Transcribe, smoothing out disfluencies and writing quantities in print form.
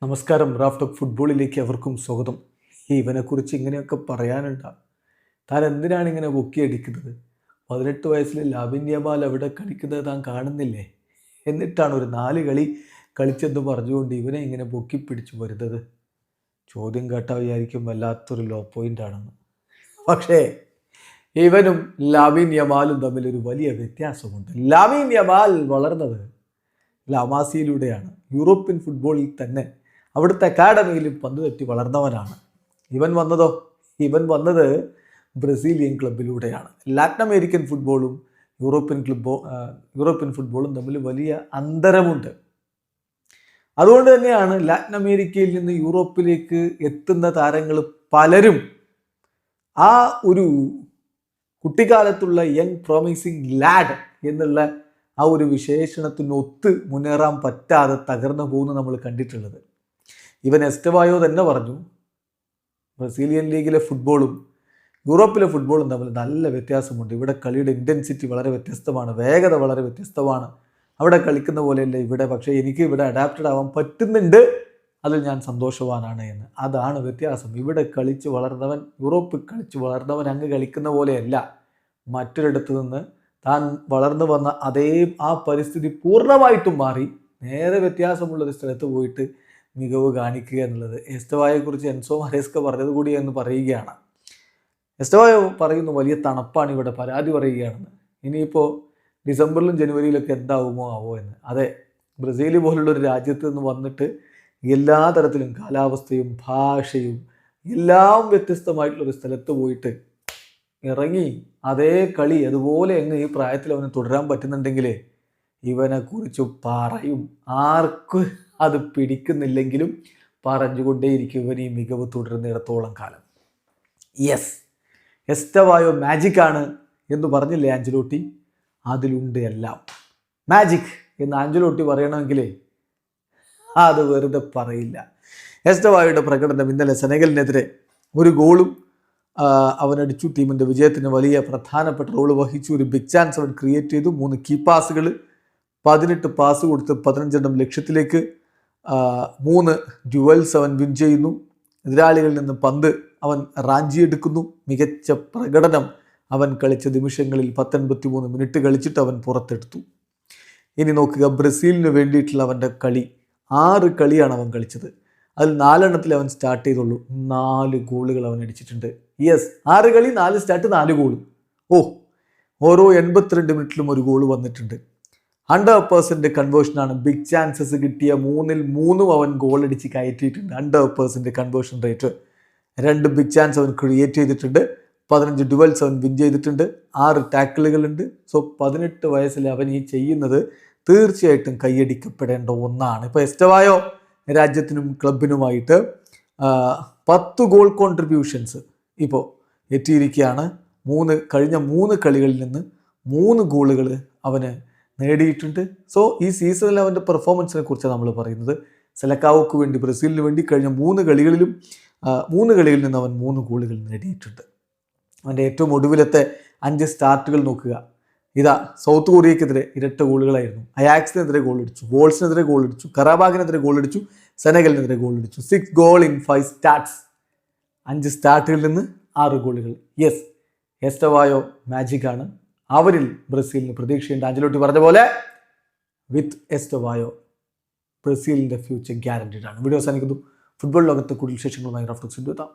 നമസ്കാരം. Raf talk ഫുട്ബോളിലേക്ക് അവർക്കും സ്വാഗതം. ഇവനെക്കുറിച്ച് ഇങ്ങനെയൊക്കെ പറയാനുണ്ടാ. താൻ എന്തിനാണ് ഇങ്ങനെ പൊക്കിയടിക്കുന്നത്? 18 വയസ്സിൽ ലാമിൻ യമാൽ അവിടെ കളിക്കുന്നത് താൻ കാണുന്നില്ലേ? എന്നിട്ടാണ് ഒരു 4 കളി കളിച്ചെന്ന് പറഞ്ഞുകൊണ്ട് ഇവനെ ഇങ്ങനെ പൊക്കി പിടിച്ചു വരുന്നത്. ചോദ്യം കേട്ടാൽ വിചാരിക്കും വല്ലാത്തൊരു ലോ പോയിന്റ് ആണെന്ന്. പക്ഷേ ഇവനും ലാമിൻ യമാലും തമ്മിലൊരു വലിയ വ്യത്യാസമുണ്ട്. ലാമിൻ യമാൽ വളർന്നത് ലാമാസിയിലൂടെയാണ്. യൂറോപ്യൻ ഫുട്ബോളിൽ തന്നെ അവിടുത്തെ അക്കാഡമിയിൽ പന്ത് തട്ടി വളർന്നവനാണ്. ഇവൻ വന്നത് ബ്രസീലിയൻ ക്ലബിലൂടെയാണ്. ലാറ്റിൻ അമേരിക്കൻ ഫുട്ബോളും യൂറോപ്യൻ ഫുട്ബോളും തമ്മിൽ വലിയ അന്തരമുണ്ട്. അതുകൊണ്ട് തന്നെയാണ് ലാറ്റിൻ അമേരിക്കയിൽ നിന്ന് യൂറോപ്പിലേക്ക് എത്തുന്ന താരങ്ങൾ പലരും ആ ഒരു കുട്ടിക്കാലത്തുള്ള യങ് പ്രോമിസിങ് ലാഡ് എന്നുള്ള ആ ഒരു വിശേഷണത്തിനൊത്ത് മുന്നേറാൻ പറ്റാതെ തകർന്നു പോകുന്നു നമ്മൾ കണ്ടിട്ടുള്ളത്. ഇവൻ എസ്റ്റവായോ തന്നെ പറഞ്ഞു, ബ്രസീലിയൻ ലീഗിലെ ഫുട്ബോളും യൂറോപ്പിലെ ഫുട്ബോളും തമ്മിൽ നല്ല വ്യത്യാസമുണ്ട്. ഇവിടെ കളിയുടെ ഇൻറ്റൻസിറ്റി വളരെ വ്യത്യസ്തമാണ്, വേഗത വളരെ വ്യത്യസ്തമാണ്. അവിടെ കളിക്കുന്ന പോലെയല്ല ഇവിടെ. പക്ഷേ എനിക്ക് ഇവിടെ അഡാപ്റ്റഡ് ആവാൻ പറ്റുന്നുണ്ട്, അതിൽ ഞാൻ സന്തോഷവാനാണ് എന്ന്. അതാണ് വ്യത്യാസം. ഇവിടെ കളിച്ച് വളർന്നവൻ, യൂറോപ്പിൽ കളിച്ച് വളർന്നവൻ അങ്ങ് കളിക്കുന്ന പോലെയല്ല. മറ്റൊരിടത്ത് നിന്ന് താൻ വളർന്നു വന്ന ആ പരിസ്ഥിതി പൂർണ്ണമായിട്ടും മാറി നേരെ വ്യത്യാസമുള്ളൊരു സ്ഥലത്ത് പോയിട്ട് മികവ് കാണിക്കുക എന്നുള്ളത്. എസ്റ്റവായെക്കുറിച്ച് എൻസോ മരേസ്ക പറഞ്ഞത് കൂടി എന്ന് പറയുകയാണ്. എസ്റ്റവായോ പറയുന്നു വലിയ തണുപ്പാണ് ഇവിടെ, പരാതി പറയുകയാണെന്ന്. ഇനിയിപ്പോൾ ഡിസംബറിലും ജനുവരിയിലൊക്കെ എന്താവുമോ എന്ന്. അതെ, ബ്രസീൽ പോലുള്ളൊരു രാജ്യത്ത് നിന്ന് വന്നിട്ട് എല്ലാ തരത്തിലും കാലാവസ്ഥയും ഭാഷയും എല്ലാം വ്യത്യസ്തമായിട്ടുള്ളൊരു സ്ഥലത്ത് പോയിട്ട് ഇറങ്ങി അതേ കളി അതുപോലെ അങ്ങ് ഈ പ്രായത്തിൽ അവന് തുടരാൻ പറ്റുന്നുണ്ടെങ്കിൽ ഇവനെക്കുറിച്ച് പറയും. ആർക്ക് അത് പിടിക്കുന്നില്ലെങ്കിലും പറഞ്ഞുകൊണ്ടേയിരിക്കും ഇവൻ ഈ മികവ് തുടരുന്നിടത്തോളം കാലം. യെസ്, എസ്റ്റവായോ മാജിക്കാണ് എന്ന് പറഞ്ഞില്ലേ ആഞ്ചലോട്ടി? അതിലുണ്ട് എല്ലാം. മാജിക് എന്ന് ആഞ്ചലോട്ടി പറയണമെങ്കിൽ അത് വെറുതെ പറയില്ല. എസ്റ്റവായോയുടെ പ്രകടനം ഇന്നലെ സെനഗലിനെതിരെ ഒരു ഗോളും അവനടിച്ചു. ടീമിൻ്റെ വിജയത്തിന് വലിയ പ്രധാനപ്പെട്ട റോള് വഹിച്ചു. ഒരു ബിഗ് ചാൻസ് അവൻ ക്രിയേറ്റ് ചെയ്തു. 3 കീ പാസുകൾ, 18 പാസ് കൊടുത്ത് 15 ലക്ഷ്യത്തിലേക്ക്, 3 ഡ്യുവൽസ് അവൻ വിൻ ചെയ്യുന്നു. എതിരാളികളിൽ നിന്ന് പന്ത് അവൻ റാഞ്ചിയെടുക്കുന്നു. മികച്ച പ്രകടനം അവൻ കളിച്ച നിമിഷങ്ങളിൽ 183 മിനിറ്റ് കളിച്ചിട്ട് അവൻ പുറത്തെടുത്തു. ഇനി നോക്കുക, ബ്രസീലിന് വേണ്ടിയിട്ടുള്ള അവൻ്റെ കളി 6 കളിയാണ് അവൻ കളിച്ചത്. അതിൽ 4 അവൻ സ്റ്റാർട്ട് ചെയ്തുള്ളൂ. 4 ഗോളുകൾ അവൻ അടിച്ചിട്ടുണ്ട്. യെസ്, 6 കളി, 4 സ്റ്റാർട്ട്, 4 ഗോൾ. ഓരോ 82 മിനിറ്റിലും ഒരു ഗോൾ വന്നിട്ടുണ്ട്. 100% കൺവേർഷനാണ്. ബിഗ് ചാൻസസ് കിട്ടിയ 3-ൽ 3 അവൻ ഗോൾ അടിച്ച് കയറ്റിയിട്ടുണ്ട്. 100% കൺവേർഷൻ റേറ്റ്. 2 ബിഗ് ചാൻസ് അവൻ ക്രിയേറ്റ് ചെയ്തിട്ടുണ്ട്. 15 ഡുവൽസ് അവൻ വിൻ ചെയ്തിട്ടുണ്ട്. 6 ടാക്കിളുകളുണ്ട്. സോ 18 വയസ്സിൽ അവൻ ഈ ചെയ്യുന്നത് തീർച്ചയായിട്ടും കൈയടിക്കപ്പെടേണ്ട ഒന്നാണ്. ഇപ്പോൾ എസ്റ്റവായോ രാജ്യത്തിനും ക്ലബിനുമായിട്ട് 10 ഗോൾ കോൺട്രിബ്യൂഷൻസ് ഇപ്പോൾ എത്തിയിരിക്കുകയാണ്. കഴിഞ്ഞ 3 കളികളിൽ നിന്ന് 3 ഗോളുകൾ അവന് നേടിയിട്ടുണ്ട്. സോ ഈ സീസണിൽ അവൻ്റെ പെർഫോമൻസിനെ കുറിച്ചാണ് നമ്മൾ പറയുന്നത്. സെലക്കാവോക്ക് വേണ്ടി, ബ്രസീലിന് വേണ്ടി കഴിഞ്ഞ 3 കളികളിൽ നിന്ന് അവൻ 3 ഗോളുകൾ നേടിയിട്ടുണ്ട്. അവൻ്റെ ഏറ്റവും ഒടുവിലത്തെ 5 സ്റ്റാർട്ടുകൾ നോക്കുക. ഇതാ, സൗത്ത് കൊറിയക്കെതിരെ 2 ഗോളുകളായിരുന്നു. അയാക്സിനെതിരെ ഗോൾ അടിച്ചു, വോൾസിനെതിരെ ഗോൾ അടിച്ചു, കറാബാഗിനെതിരെ ഗോൾ അടിച്ചു, സെനഗലിനെതിരെ ഗോൾ അടിച്ചു. 6 ഗോൾ ഇൻ 5 സ്റ്റാർട്ട്സ്. 5 സ്റ്റാർട്ടുകളിൽ നിന്ന് 6 ഗോളുകൾ. യെസ്, എസ്റ്റവായോ മാജിക്കാണ്. അവരിൽ ബ്രസീലിന് പ്രതീക്ഷയുണ്ട്. ആഞ്ചലോട്ടി പറഞ്ഞ പോലെ വിത്ത് എസ്റ്റവായോ ബ്രസീലിൻ്റെ ഫ്യൂച്ചർ ഗ്യാരണ്ടീഡ് ആണ്. വീഡിയോ അവസാനിക്കുന്നു. ഫുട്ബോൾ ലോകത്ത് കൂടുതൽ വിശേഷങ്ങളുമായി റാഫ് ടോക്സ് എത്താം.